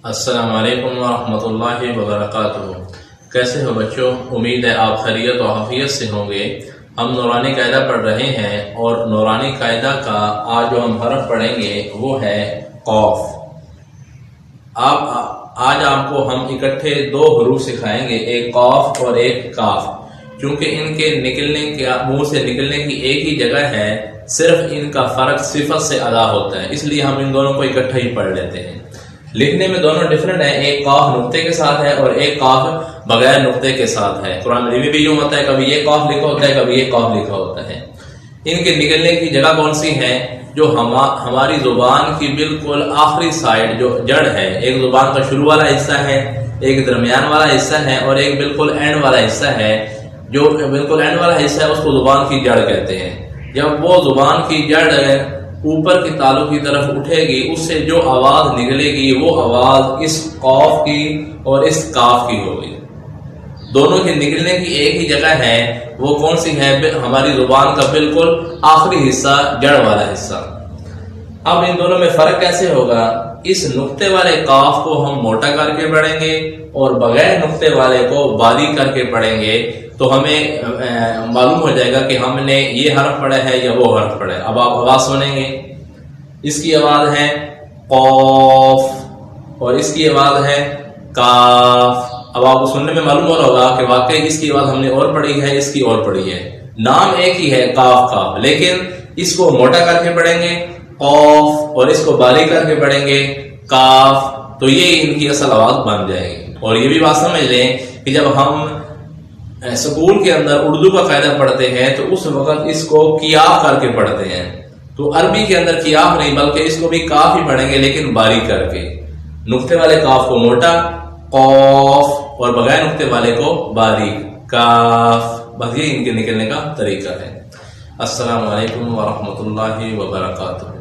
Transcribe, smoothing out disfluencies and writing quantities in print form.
السلام علیکم ورحمۃ اللہ وبرکاتہ۔ کیسے ہو بچوں؟ امید ہے آپ خیریت و عافیت سے ہوں گے۔ ہم نورانی قاعدہ پڑھ رہے ہیں اور نورانی قاعدہ کا آج جو ہم حرف پڑھیں گے وہ ہے قاف۔ آج آپ کو ہم اکٹھے دو حروف سکھائیں گے، ایک قاف اور ایک کاف۔ چونکہ ان کے منہ سے نکلنے کی ایک ہی جگہ ہے، صرف ان کا فرق صفت سے ادا ہوتا ہے، اس لیے ہم ان دونوں کو اکٹھا ہی پڑھ لیتے ہیں۔ لکھنے میں دونوں ڈیفرنٹ ہیں، ایک قاف نقطے کے ساتھ ہے اور ایک قاف بغیر نقطے کے ساتھ ہے۔ قرآن مجید میں بھی یوں ہوتا ہے، کبھی یہ قاف لکھا ہوتا ہے، کبھی یہ قاف لکھا ہوتا ہے۔ ان کے نکلنے کی جگہ کون سی ہے؟ جو ہماری زبان کی بالکل آخری سائڈ جو جڑ ہے، ایک زبان کا شروع والا حصہ ہے، ایک درمیان والا حصہ ہے اور ایک بالکل اینڈ والا حصہ ہے۔ جو بالکل اینڈ والا حصہ ہے اس کو زبان کی جڑ کہتے ہیں۔ جب وہ زبان کی جڑ اوپر کی تالو کی طرف اٹھے گی، اس سے جو آواز نکلے گی وہ آواز اس قاف کی اور اس کاف کی ہوگی۔ دونوں کے نکلنے کی ایک ہی جگہ ہے، وہ کون سی ہے؟ ہماری زبان کا بالکل آخری حصہ، جڑ والا حصہ۔ اب ان دونوں میں فرق کیسے ہوگا؟ اس نقطے والے کاف کو ہم موٹا کر کے پڑھیں گے اور بغیر نقطے والے کو باریک کر کے پڑھیں گے، تو ہمیں معلوم ہو جائے گا کہ ہم نے یہ حرف پڑھا ہے یا وہ حرف پڑھا ہے۔ اب آپ آواز سنیں گے، اس کی آواز ہے قاف اور اس کی آواز ہے کاف۔ اب آپ کو سننے میں معلوم ہو رہا ہوگا کہ واقعی اس کی آواز ہم نے اور پڑھی ہے، اس کی اور پڑھی ہے۔ نام ایک ہی ہے کاف کا، لیکن اس کو موٹا کر کے پڑھیں گے قاف اور اس کو باریک کر کے پڑھیں گے کاف، تو یہ ان کی اصل آواز بن جائے گی۔ اور یہ بھی بات سمجھ لیں کہ جب ہم اسکول کے اندر اردو کا قاعدہ پڑھتے ہیں تو اس وقت اس کو کیاف کر کے پڑھتے ہیں، تو عربی کے اندر کیاف نہیں بلکہ اس کو بھی کاف ہی پڑھیں گے، لیکن باریک کر کے۔ نقطے والے کاف کو موٹا قاف اور بغیر نقطے والے کو باریک کاف، بس یہ ان کے نکلنے کا طریقہ ہے۔ السلام علیکم ورحمۃ اللہ وبرکاتہ۔